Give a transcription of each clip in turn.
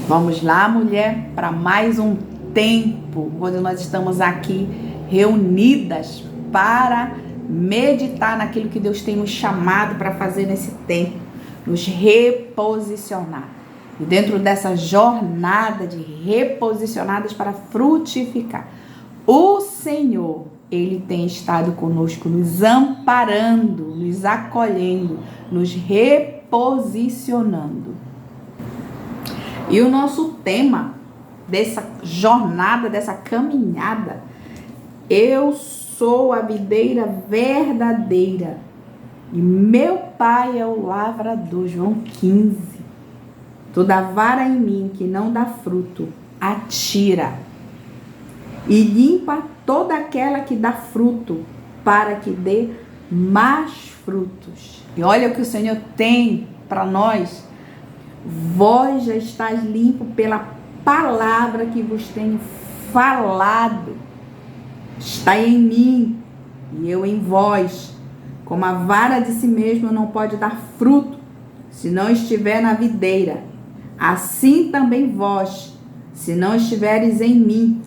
Vamos lá, mulher, para mais um tempo, onde nós estamos aqui reunidas para meditar naquilo que Deus tem nos chamado para fazer nesse tempo, nos reposicionar. E dentro dessa jornada de reposicionadas para frutificar, o Senhor, Ele tem estado conosco, nos amparando, nos acolhendo, nos reposicionando. E o nosso tema dessa jornada, dessa caminhada, eu sou a videira verdadeira e meu pai é o lavrador. João 15. Toda vara em mim que não dá fruto, atira e limpa toda aquela que dá fruto, para que dê mais frutos. E olha o que o Senhor tem para nós. Vós já estáis limpo pela palavra que vos tenho falado. Está em mim e eu em vós. Como a vara de si mesmo não pode dar fruto se não estiver na videira, assim também vós, se não estiveres em mim.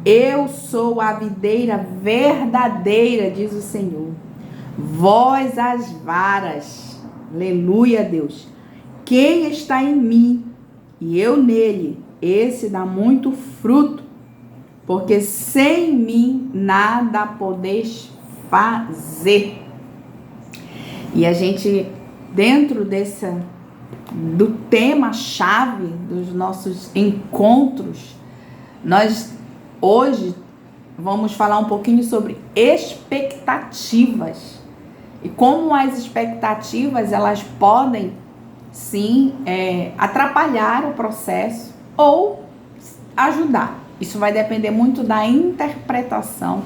Eu sou a videira verdadeira, diz o Senhor. Vós as varas. Aleluia, Deus. Quem está em mim e eu nele, esse dá muito fruto, porque sem mim nada podeis fazer. E a gente, dentro do tema-chave dos nossos encontros, nós hoje vamos falar um pouquinho sobre expectativas e como as expectativas elas podem sim atrapalhar o processo ou ajudar. Isso vai depender muito da interpretação,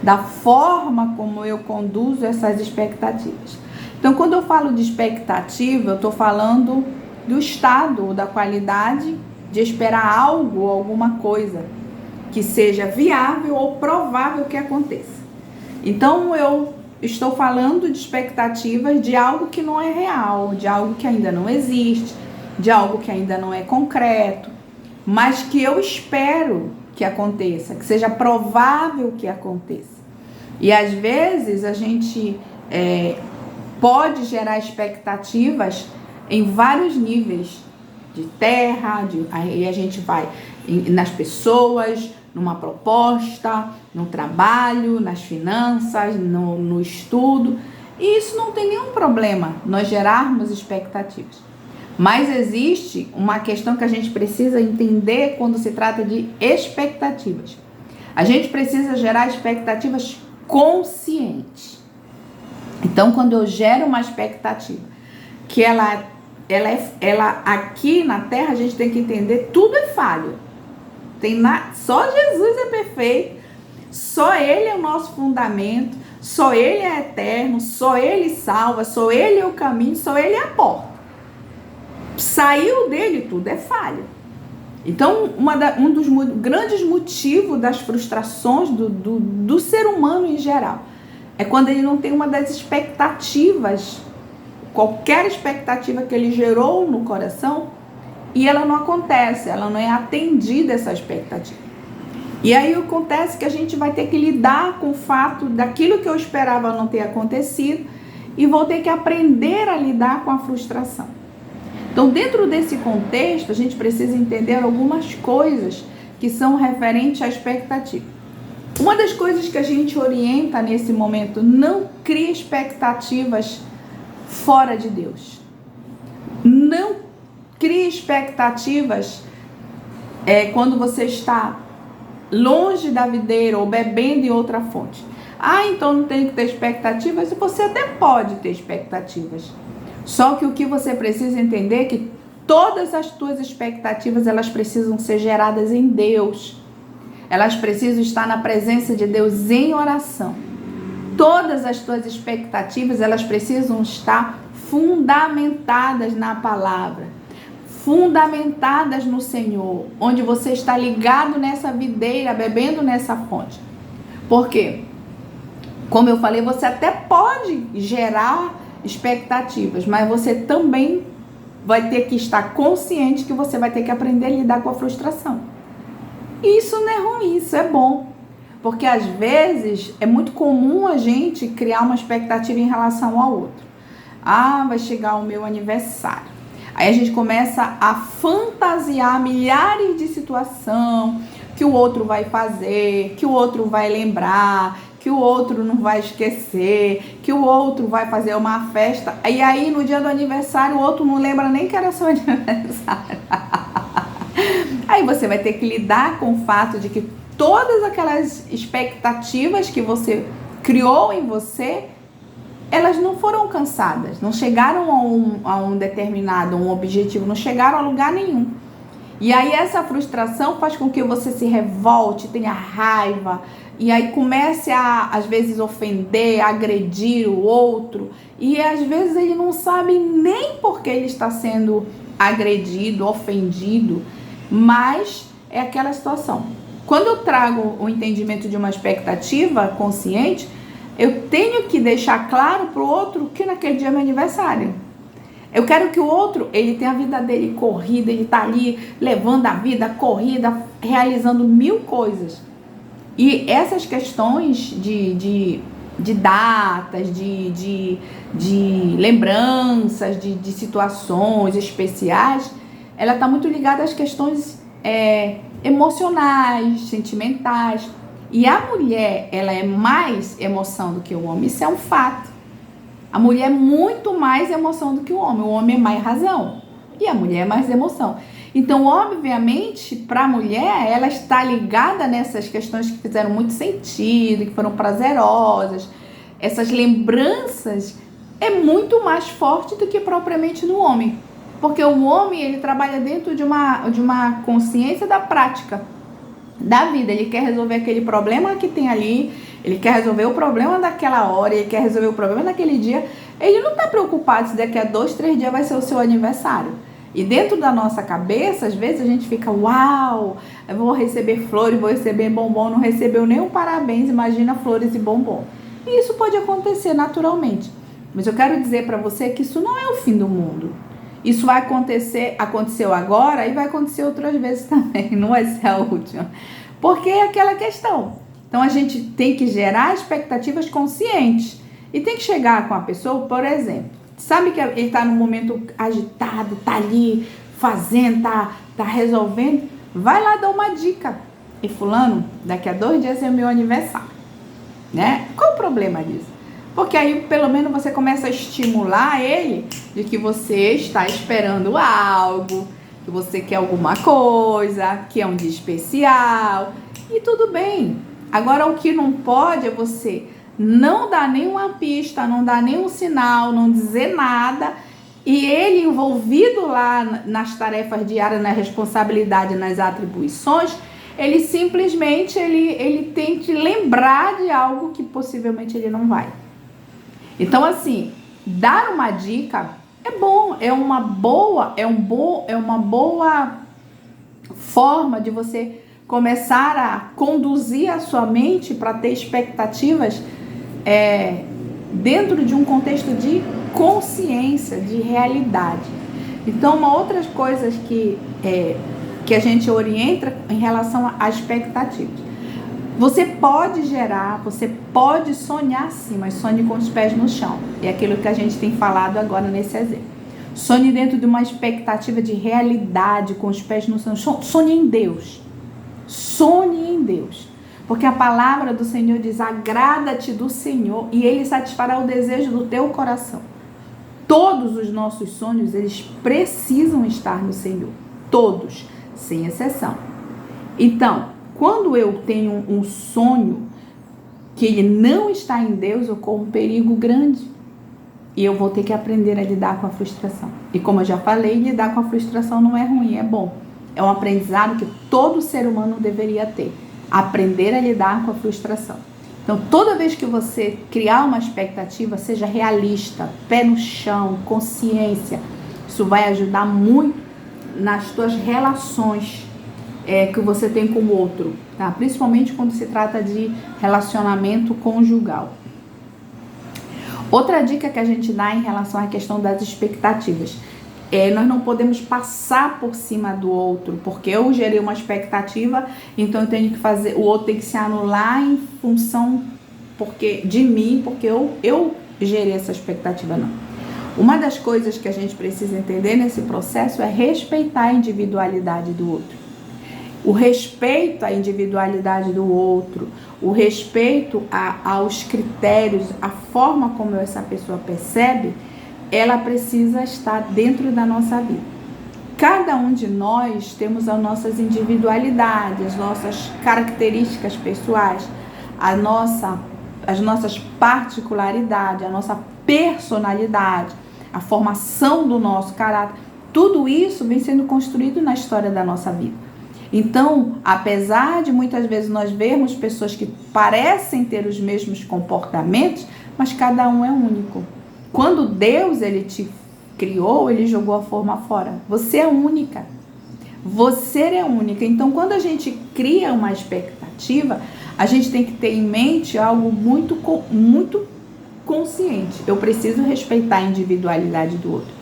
da forma como eu conduzo essas expectativas. Então, quando eu falo de expectativa, eu estou falando do estado ou da qualidade de esperar algo ou alguma coisa que seja viável ou provável que aconteça. Então, eu estou falando de expectativas de algo que não é real, de algo que ainda não existe, de algo que ainda não é concreto, mas que eu espero que aconteça, que seja provável que aconteça. E às vezes a gente pode gerar expectativas em vários níveis de terra, aí a gente vai nas pessoas, numa proposta, no trabalho, nas finanças, no estudo. E isso não tem nenhum problema, nós gerarmos expectativas. Mas existe uma questão que a gente precisa entender quando se trata de expectativas. A gente precisa gerar expectativas conscientes. Então, quando eu gero uma expectativa, que ela aqui na Terra, a gente tem que entender, tudo é falho. Só Jesus é perfeito, só Ele é o nosso fundamento, só Ele é eterno, só Ele salva, só Ele é o caminho, só Ele é a porta. Saiu dele, tudo é falha. Então, um dos grandes motivos das frustrações do ser humano em geral é quando ele não tem uma das expectativas, qualquer expectativa que ele gerou no coração, e ela não acontece, ela não é atendida, essa expectativa. E aí acontece que a gente vai ter que lidar com o fato daquilo que eu esperava não ter acontecido e vou ter que aprender a lidar com a frustração. Então, dentro desse contexto, a gente precisa entender algumas coisas que são referentes à expectativa. Uma das coisas que a gente orienta nesse momento, não crie expectativas fora de Deus. Não crie expectativas quando você está longe da videira ou bebendo em outra fonte. Então não tem que ter expectativas. Você até pode ter expectativas. Só que o que você precisa entender é que todas as tuas expectativas, elas precisam ser geradas em Deus. Elas precisam estar na presença de Deus em oração. Todas as tuas expectativas, elas precisam estar fundamentadas na palavra, fundamentadas no Senhor, onde você está ligado nessa videira, bebendo nessa fonte. Por quê? Como eu falei, você até pode gerar expectativas, mas você também vai ter que estar consciente que você vai ter que aprender a lidar com a frustração. E isso não é ruim, isso é bom. Porque às vezes é muito comum a gente criar uma expectativa em relação ao outro. Ah, vai chegar o meu aniversário. Aí a gente começa a fantasiar milhares de situações que o outro vai fazer, que o outro vai lembrar, que o outro não vai esquecer, que o outro vai fazer uma festa. E aí no dia do aniversário o outro não lembra nem que era seu aniversário. Aí você vai ter que lidar com o fato de que todas aquelas expectativas que você criou em você, elas não foram alcançadas, não chegaram a um determinado, um objetivo, não chegaram a lugar nenhum. E aí essa frustração faz com que você se revolte, tenha raiva, e aí comece a, às vezes, ofender, agredir o outro, e às vezes ele não sabe nem por que ele está sendo agredido, ofendido, mas é aquela situação. Quando eu trago o entendimento de uma expectativa consciente, eu tenho que deixar claro para o outro que naquele dia é meu aniversário. Eu quero que o outro, ele tenha a vida dele corrida, ele está ali levando a vida corrida, realizando 1000 coisas. E essas questões de datas, de lembranças, de situações especiais, ela está muito ligada às questões emocionais, sentimentais. E a mulher, ela é mais emoção do que o homem, isso é um fato. A mulher é muito mais emoção do que o homem é mais razão e a mulher é mais emoção. Então, obviamente, para a mulher, ela está ligada nessas questões que fizeram muito sentido, que foram prazerosas. Essas lembranças é muito mais forte do que propriamente no homem. Porque o homem, ele trabalha dentro de uma consciência da prática da vida. Ele quer resolver aquele problema que tem ali, ele quer resolver o problema daquela hora, ele quer resolver o problema daquele dia. Ele não está preocupado se daqui a 2, 3 dias vai ser o seu aniversário. E dentro da nossa cabeça, às vezes a gente fica, uau, eu vou receber flores, vou receber bombom, não recebeu nenhum parabéns, imagina flores e bombom. E isso pode acontecer naturalmente. Mas eu quero dizer para você que isso não é o fim do mundo. Isso vai acontecer, aconteceu agora e vai acontecer outras vezes também, não vai ser a última. Porque é aquela questão. Então a gente tem que gerar expectativas conscientes. E tem que chegar com a pessoa, por exemplo, sabe que ele está num momento agitado, tá ali fazendo, tá resolvendo, vai lá dar uma dica. E fulano, daqui a 2 dias é o meu aniversário, né? Qual o problema disso? Porque aí pelo menos você começa a estimular ele de que você está esperando algo, que você quer alguma coisa, que é um dia especial, e tudo bem. Agora o que não pode é você não dar nenhuma pista, não dar nenhum sinal, não dizer nada, e ele envolvido lá nas tarefas diárias, na responsabilidade, nas atribuições, ele simplesmente ele tem que lembrar de algo que possivelmente ele não vai. Então assim, dar uma dica é bom, é uma boa forma de você começar a conduzir a sua mente para ter expectativas dentro de um contexto de consciência, de realidade. Então, uma outra coisa que a gente orienta em relação a expectativas. Você pode gerar, você pode sonhar sim, mas sonhe com os pés no chão. É aquilo que a gente tem falado agora nesse exemplo. Sonhe dentro de uma expectativa de realidade, com os pés no chão. Sonhe em Deus. Sonhe em Deus. Porque a palavra do Senhor diz, agrada-te do Senhor e Ele satisfará o desejo do teu coração. Todos os nossos sonhos, eles precisam estar no Senhor. Todos, sem exceção. Então, quando eu tenho um sonho que ele não está em Deus, eu corro um perigo grande. E eu vou ter que aprender a lidar com a frustração. E como eu já falei, lidar com a frustração não é ruim, é bom. É um aprendizado que todo ser humano deveria ter. Aprender a lidar com a frustração. Então, toda vez que você criar uma expectativa, seja realista, pé no chão, consciência. Isso vai ajudar muito nas tuas relações que você tem com o outro, tá? Principalmente quando se trata de relacionamento conjugal. Outra dica que a gente dá em relação à questão das expectativas. Nós não podemos passar por cima do outro, porque eu gerei uma expectativa, então eu tenho que fazer, o outro tem que se anular em função de mim, porque eu gerei essa expectativa, não. Uma das coisas que a gente precisa entender nesse processo é respeitar a individualidade do outro. O respeito à individualidade do outro, o respeito aos critérios, a forma como essa pessoa percebe, ela precisa estar dentro da nossa vida. Cada um de nós temos as nossas individualidades, as nossas características pessoais, as nossas particularidades, a nossa personalidade, a formação do nosso caráter. Tudo isso vem sendo construído na história da nossa vida. Então, apesar de muitas vezes nós vermos pessoas que parecem ter os mesmos comportamentos, mas cada um é único. Quando Deus ele te criou, ele jogou a forma fora. Você é única. Você é única. Então, quando a gente cria uma expectativa, a gente tem que ter em mente algo muito consciente. Eu preciso respeitar a individualidade do outro.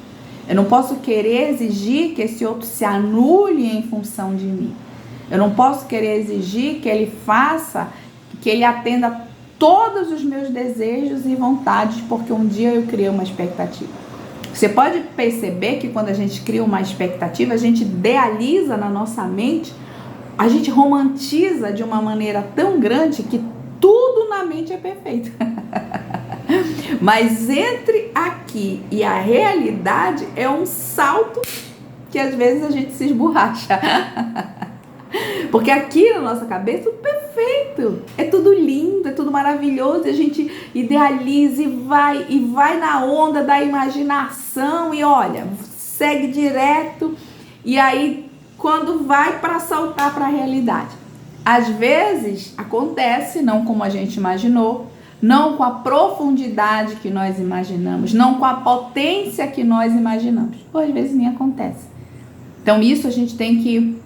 Eu não posso querer exigir que esse outro se anule em função de mim. Eu não posso querer exigir que ele faça, que ele atenda todos os meus desejos e vontades, porque um dia eu criei uma expectativa. Você pode perceber que quando a gente cria uma expectativa, a gente idealiza na nossa mente, a gente romantiza de uma maneira tão grande que tudo na mente é perfeito. Mas entre aqui e a realidade é um salto que às vezes a gente se esborracha. Porque aqui na nossa cabeça é tudo perfeito, é tudo lindo, é tudo maravilhoso, e a gente idealiza e vai na onda da imaginação e olha, segue direto, e aí quando vai para saltar para a realidade. Às vezes acontece não como a gente imaginou, não com a profundidade que nós imaginamos, não com a potência que nós imaginamos, ou às vezes nem acontece. Então isso a gente tem que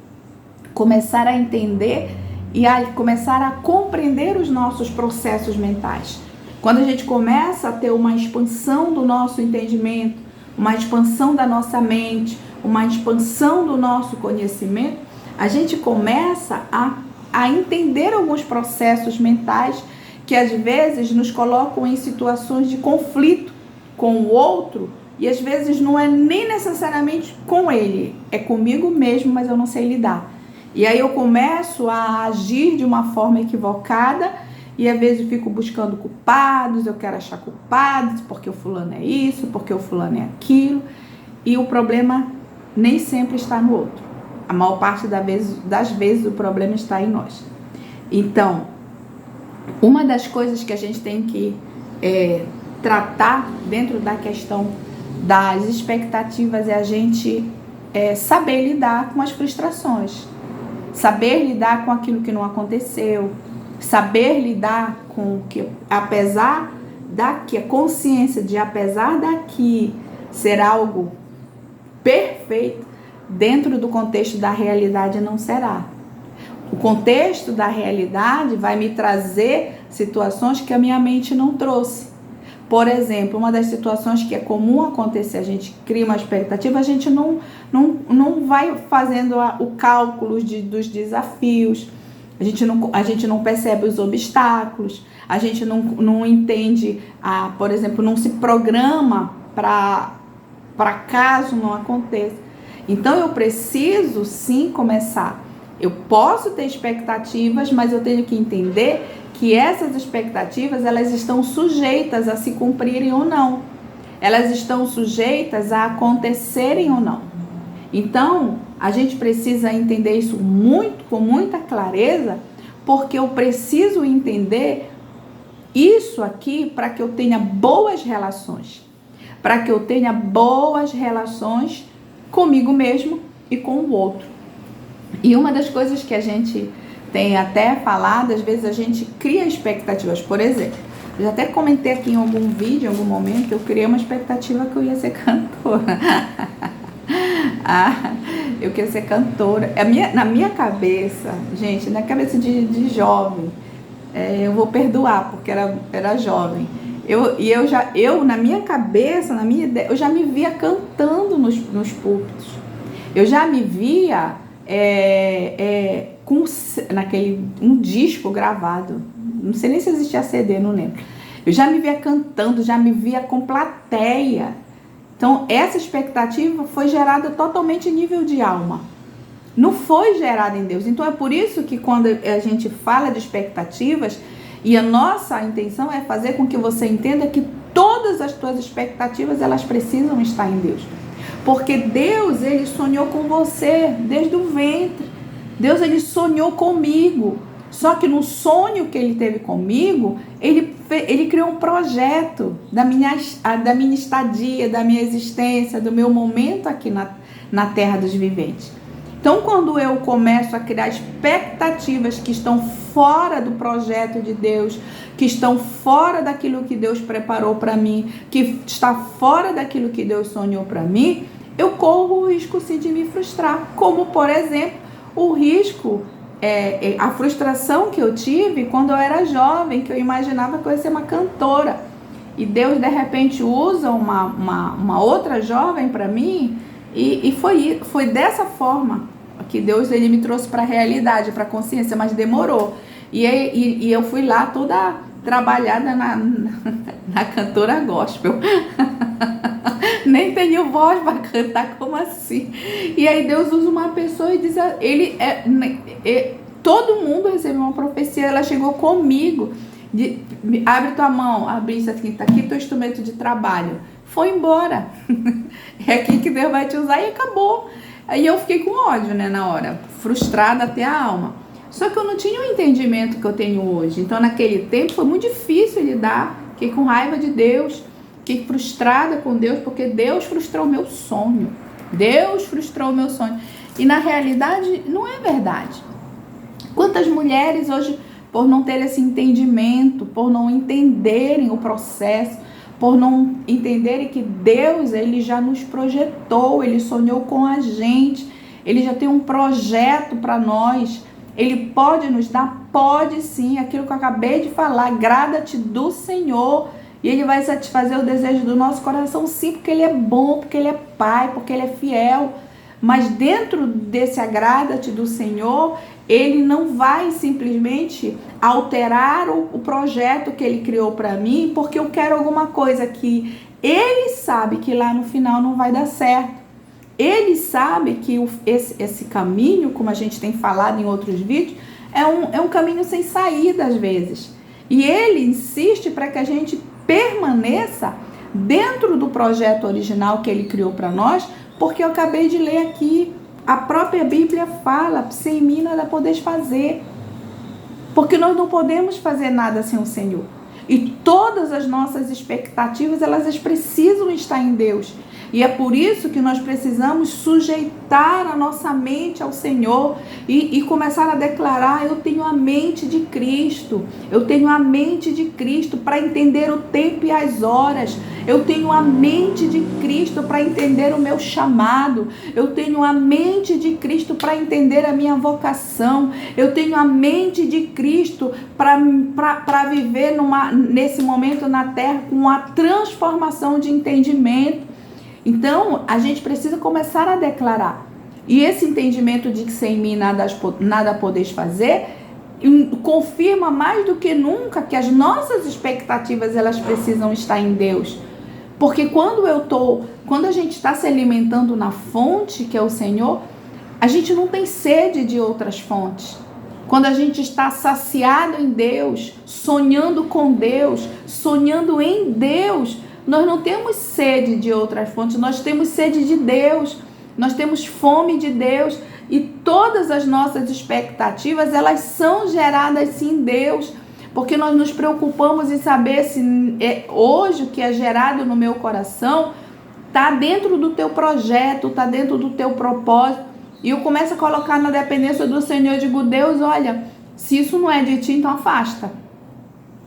começar a entender e a começar a compreender os nossos processos mentais. Quando a gente começa a ter uma expansão do nosso entendimento, uma expansão da nossa mente, uma expansão do nosso conhecimento, a gente começa a entender alguns processos mentais que às vezes nos colocam em situações de conflito com o outro, e às vezes não é nem necessariamente com ele, é comigo mesmo, mas eu não sei lidar. E aí eu começo a agir de uma forma equivocada e às vezes eu fico buscando culpados, eu quero achar culpados, porque o fulano é isso, porque o fulano é aquilo, e o problema nem sempre está no outro. A maior parte das vezes o problema está em nós. Então, uma das coisas que a gente tem que tratar dentro da questão das expectativas é a gente saber lidar com as frustrações, saber lidar com aquilo que não aconteceu, saber lidar com que, apesar daqui, a consciência de apesar daqui ser algo perfeito, dentro do contexto da realidade não será. O contexto da realidade vai me trazer situações que a minha mente não trouxe. Por exemplo, uma das situações que é comum acontecer, a gente cria uma expectativa, a gente não vai fazendo o cálculo dos desafios, a gente não percebe os obstáculos, a gente não entende, por exemplo, não se programa para caso não aconteça. Então eu preciso sim começar. Eu posso ter expectativas, mas eu tenho que entender que essas expectativas, elas estão sujeitas a se cumprirem ou não. Elas estão sujeitas a acontecerem ou não. Então, a gente precisa entender isso com muita clareza, porque eu preciso entender isso aqui para que eu tenha boas relações. Para que eu tenha boas relações comigo mesmo e com o outro. E uma das coisas que a gente tem até falado, às vezes a gente cria expectativas. Por exemplo, eu já até comentei aqui em algum vídeo, em algum momento, eu criei uma expectativa que eu ia ser cantora. Eu queria ser cantora. Na minha cabeça, gente, na cabeça de jovem, eu vou perdoar, porque era jovem. Eu na minha cabeça, na minha ideia, eu já me via cantando nos púlpitos. Eu já me via com um disco gravado. Não sei nem se existia CD, não lembro. Eu já me via cantando, já me via com plateia. Então, essa expectativa foi gerada totalmente em nível de alma. Não foi gerada em Deus. Então, é por isso que quando a gente fala de expectativas, e a nossa intenção é fazer com que você entenda que todas as tuas expectativas, elas precisam estar em Deus. Porque Deus, Ele sonhou com você desde o ventre. Deus, Ele sonhou comigo. Só que no sonho que Ele teve comigo, Ele criou um projeto da minha estadia, da minha existência, do meu momento aqui na terra dos viventes. Então, quando eu começo a criar expectativas que estão fora do projeto de Deus, que estão fora daquilo que Deus preparou para mim, que está fora daquilo que Deus sonhou para mim, eu corro o risco sim de me frustrar. Como, por exemplo, o risco, a frustração que eu tive quando eu era jovem, que eu imaginava que eu ia ser uma cantora. E Deus, de repente, usa uma outra jovem para mim. E foi dessa forma que Deus, Ele me trouxe para a realidade, para a consciência, mas demorou. E eu fui lá toda trabalhada na cantora gospel. Nem tenho voz para cantar, como assim? E aí Deus usa uma pessoa e diz, todo mundo recebeu uma profecia, ela chegou comigo, abre tua mão, abre isso aqui, tá aqui teu instrumento de trabalho. Foi embora. É aqui que Deus vai te usar e acabou. Aí eu fiquei com ódio, né, na hora, frustrada até a alma. Só que eu não tinha o entendimento que eu tenho hoje. Então, naquele tempo, foi muito difícil lidar. Fiquei com raiva de Deus, fiquei frustrada com Deus, porque Deus frustrou o meu sonho. Deus frustrou o meu sonho. E, na realidade, não é verdade. Quantas mulheres hoje, por não ter esse entendimento, por não entenderem o processo, por não entenderem que Deus, Ele já nos projetou, Ele sonhou com a gente, Ele já tem um projeto para nós, Ele pode nos dar, pode sim, aquilo que eu acabei de falar, agrada-te do Senhor, e Ele vai satisfazer o desejo do nosso coração, sim, porque Ele é bom, porque Ele é Pai, porque Ele é fiel. Mas dentro desse agrada-te do Senhor, Ele não vai simplesmente alterar o projeto que Ele criou para mim, porque eu quero alguma coisa que Ele sabe que lá no final não vai dar certo. Ele sabe que esse caminho, como a gente tem falado em outros vídeos, é um caminho sem saída às vezes. E Ele insiste para que a gente permaneça dentro do projeto original que Ele criou para nós, porque eu acabei de ler aqui, a própria Bíblia fala, sem mim nada podeis fazer. Porque nós não podemos fazer nada sem o Senhor. E todas as nossas expectativas, elas precisam estar em Deus. E é por isso que nós precisamos sujeitar a nossa mente ao Senhor e começar a declarar, eu tenho a mente de Cristo, eu tenho a mente de Cristo para entender o tempo e as horas, eu tenho a mente de Cristo para entender o meu chamado, eu tenho a mente de Cristo para entender a minha vocação, eu tenho a mente de Cristo para viver nesse momento na terra com a transformação de entendimento. Então, a gente precisa começar a declarar. E esse entendimento de que sem mim nada podeis fazer, confirma mais do que nunca que as nossas expectativas, elas precisam estar em Deus. Porque quando a gente está se alimentando na fonte, que é o Senhor, a gente não tem sede de outras fontes. Quando a gente está saciado em Deus, sonhando com Deus, sonhando em Deus, nós não temos sede de outras fontes, nós temos sede de Deus, nós temos fome de Deus e todas as nossas expectativas, elas são geradas sim em Deus, porque nós nos preocupamos em saber se hoje o que é gerado no meu coração está dentro do teu projeto, está dentro do teu propósito. E eu começo a colocar na dependência do Senhor, eu digo, Deus, olha, se isso não é de ti, então afasta.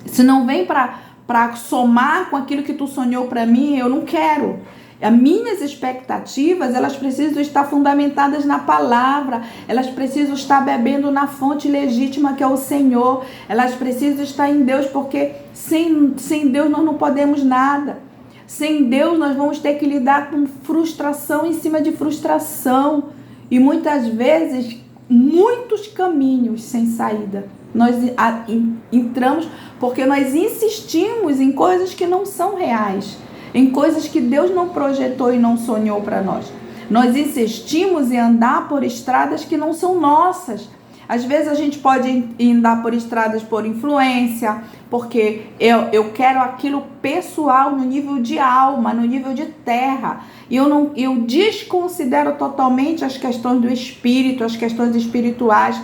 Se não vem para somar com aquilo que tu sonhou para mim, eu não quero. As minhas expectativas, elas precisam estar fundamentadas na palavra, elas precisam estar bebendo na fonte legítima que é o Senhor, elas precisam estar em Deus, porque sem Deus nós não podemos nada. Sem Deus nós vamos ter que lidar com frustração em cima de frustração e muitas vezes muitos caminhos sem saída. Nós entramos porque nós insistimos em coisas que não são reais, em coisas que Deus não projetou e não sonhou para nós. Nós insistimos em andar por estradas que não são nossas. Às vezes a gente pode andar por estradas por influência, porque eu quero aquilo pessoal no nível de alma, no nível de terra. E eu desconsidero totalmente as questões do espírito, as questões espirituais.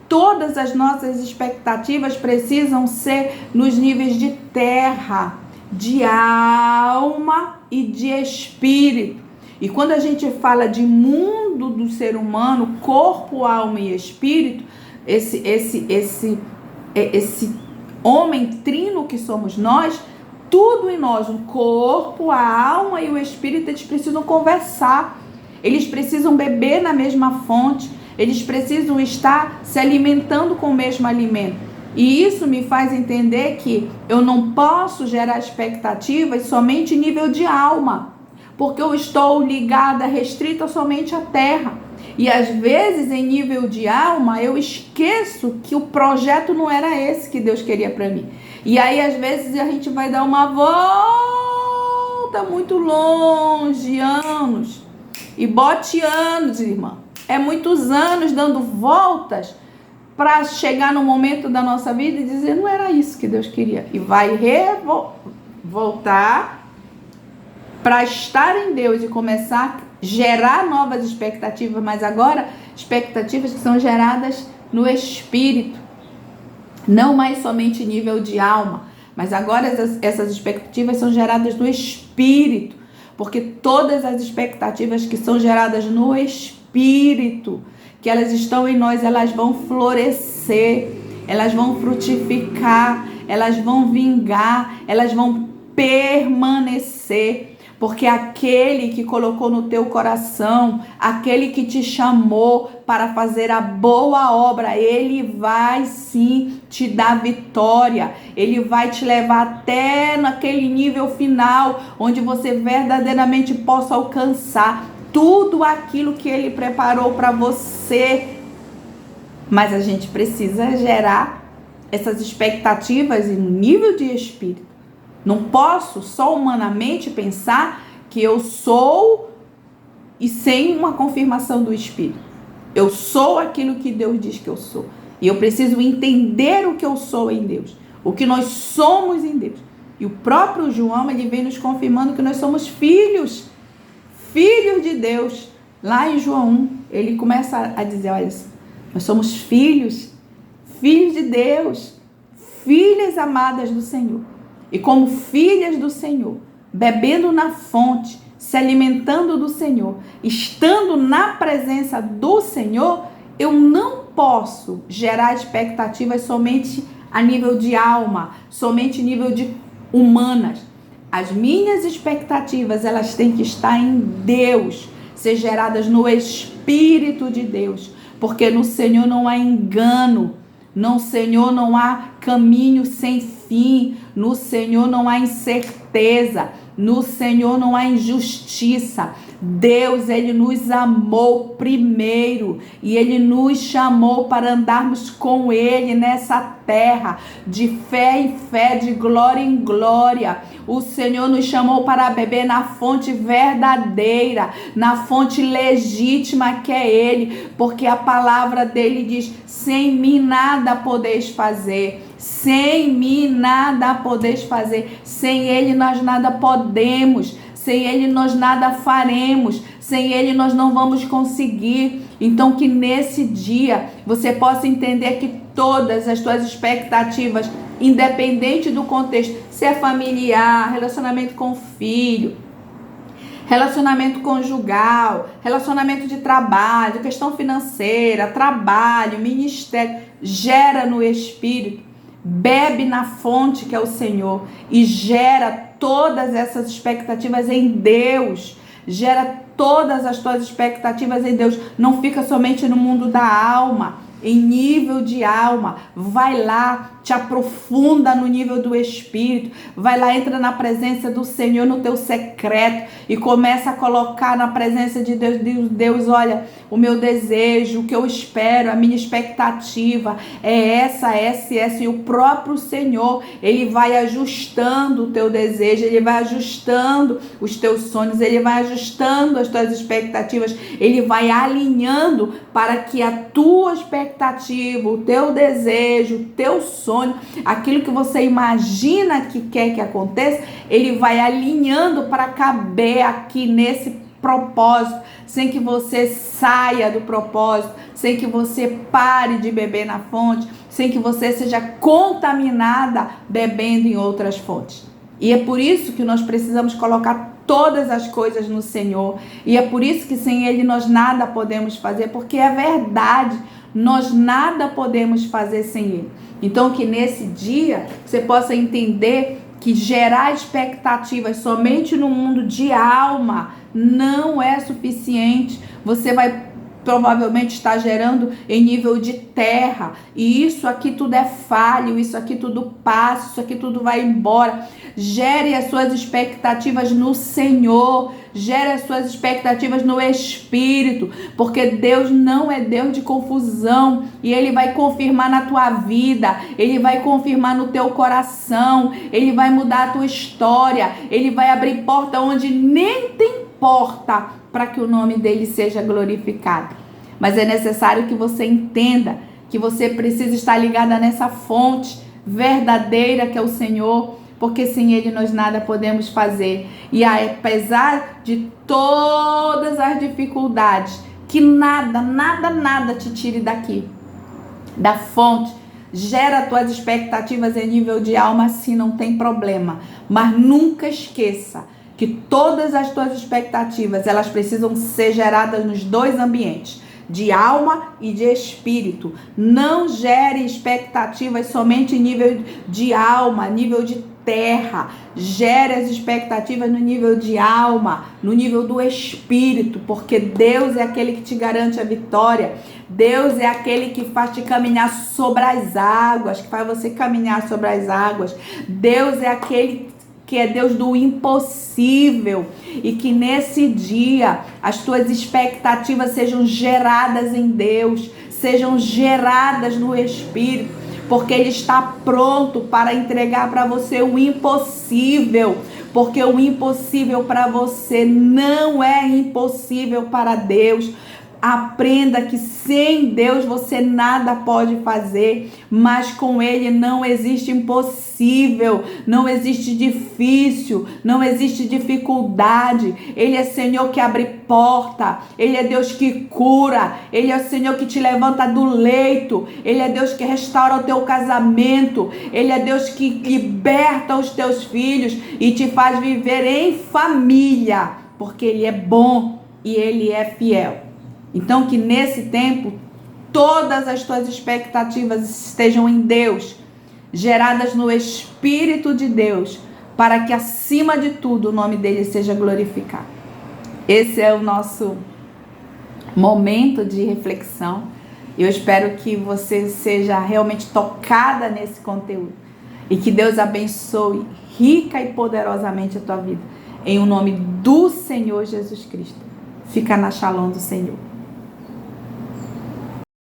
Todas as nossas expectativas precisam ser nos níveis de terra, de alma e de espírito. E quando a gente fala de mundo do ser humano, corpo, alma e espírito, esse homem trino que somos nós, tudo em nós, o corpo, a alma e o espírito, eles precisam conversar, eles precisam beber na mesma fonte, eles precisam estar se alimentando com o mesmo alimento. E isso me faz entender que eu não posso gerar expectativas somente em nível de alma, porque eu estou ligada, restrita somente à terra. E às vezes, em nível de alma, eu esqueço que o projeto não era esse que Deus queria para mim. E aí, às vezes, a gente vai dar uma volta muito longe, anos. E bote anos, irmã. É muitos anos dando voltas para chegar no momento da nossa vida e dizer, não era isso que Deus queria. E vai voltar para estar em Deus e começar a gerar novas expectativas, mas agora expectativas que são geradas no espírito, não mais somente nível de alma, mas agora essas expectativas são geradas no espírito, porque todas as expectativas que são geradas no espírito, que elas estão em nós, elas vão florescer, elas vão frutificar, elas vão vingar, elas vão permanecer. Porque aquele que colocou no teu coração, aquele que te chamou para fazer a boa obra, ele vai sim te dar vitória. Ele vai te levar até naquele nível final, onde você verdadeiramente possa alcançar tudo aquilo que ele preparou para você. Mas a gente precisa gerar essas expectativas no nível de espírito. Não posso só humanamente pensar que eu sou e sem uma confirmação do Espírito. Eu sou aquilo que Deus diz que eu sou. E eu preciso entender o que eu sou em Deus. O que nós somos em Deus. E o próprio João, ele vem nos confirmando que nós somos filhos. Filhos de Deus. Lá em João 1, ele começa a dizer, olha, nós somos filhos. Filhos de Deus. Filhas amadas do Senhor. E como filhas do Senhor, bebendo na fonte, se alimentando do Senhor, estando na presença do Senhor, eu não posso gerar expectativas somente a nível de alma, somente a nível de humanas. As minhas expectativas, elas têm que estar em Deus, ser geradas no Espírito de Deus, porque no Senhor não há engano, no Senhor não há caminho sem fim, no Senhor não há incerteza, no Senhor não há injustiça. Deus, Ele nos amou primeiro e Ele nos chamou para andarmos com Ele nessa terra, de fé em fé, de glória em glória. O Senhor nos chamou para beber na fonte verdadeira, na fonte legítima que é Ele, porque a palavra dele diz, sem mim nada podeis fazer. Sem mim nada podeis fazer. Sem Ele nós nada podemos. Sem Ele nós nada faremos. Sem Ele nós não vamos conseguir. Então que nesse dia você possa entender que todas as tuas expectativas, independente do contexto, se é familiar, relacionamento com o filho, relacionamento conjugal, relacionamento de trabalho, questão financeira, trabalho, ministério, gera no Espírito. Bebe na fonte que é o Senhor e gera todas essas expectativas em Deus. Gera todas as tuas expectativas em Deus. Não fica somente no mundo da alma, em nível de alma. Vai lá, te aprofunda no nível do Espírito. Vai lá, entra na presença do Senhor no teu secreto e começa a colocar na presença de Deus. Deus, olha, o meu desejo, o que eu espero, a minha expectativa é essa. E o próprio Senhor, Ele vai ajustando o teu desejo, Ele vai ajustando os teus sonhos, Ele vai ajustando as tuas expectativas, Ele vai alinhando para que a tua expectativa, o teu desejo, o teu sonho, aquilo que você imagina que quer que aconteça, Ele vai alinhando para caber aqui nesse propósito, sem que você saia do propósito, sem que você pare de beber na fonte, sem que você seja contaminada bebendo em outras fontes. E é por isso que nós precisamos colocar todas as coisas no Senhor, e é por isso que sem Ele nós nada podemos fazer, porque é verdade, nós nada podemos fazer sem Ele. Então que nesse dia você possa entender que gerar expectativas somente no mundo de alma não é suficiente. Você vai provavelmente estar gerando em nível de terra, e isso aqui tudo é falho, isso aqui tudo passa, isso aqui tudo vai embora. Gere as suas expectativas no Senhor, gere as suas expectativas no Espírito, porque Deus não é Deus de confusão, e Ele vai confirmar na tua vida, Ele vai confirmar no teu coração, Ele vai mudar a tua história, Ele vai abrir porta onde nem tem porta, para que o nome dele seja glorificado. Mas é necessário que você entenda que você precisa estar ligada nessa fonte verdadeira que é o Senhor, porque sem Ele nós nada podemos fazer. E apesar de todas as dificuldades, que nada te tire daqui, da fonte. Gera tuas expectativas em nível de alma, assim não tem problema. Mas nunca esqueça que todas as tuas expectativas, elas precisam ser geradas nos dois ambientes, de alma e de espírito. Não gere expectativas somente em nível de alma, nível de terra. Gere as expectativas no nível de alma, no nível do espírito, porque Deus é aquele que te garante a vitória. Deus é aquele que faz te caminhar sobre as águas, que faz você caminhar sobre as águas. Deus é aquele que é Deus do impossível, e que nesse dia as tuas expectativas sejam geradas em Deus, sejam geradas no Espírito, porque Ele está pronto para entregar para você o impossível, porque o impossível para você não é impossível para Deus. Aprenda que sem Deus você nada pode fazer, mas com Ele não existe impossível, não existe difícil, não existe dificuldade. Ele é Senhor que abre porta, Ele é Deus que cura, Ele é o Senhor que te levanta do leito, Ele é Deus que restaura o teu casamento, Ele é Deus que liberta os teus filhos e te faz viver em família, porque Ele é bom e Ele é fiel. Então que nesse tempo todas as tuas expectativas estejam em Deus, geradas no Espírito de Deus, para que acima de tudo o nome dele seja glorificado. Esse é o nosso momento de reflexão. Eu espero que você seja realmente tocada nesse conteúdo e que Deus abençoe rica e poderosamente a tua vida. Em o nome do Senhor Jesus Cristo. Fica na Shalom do Senhor.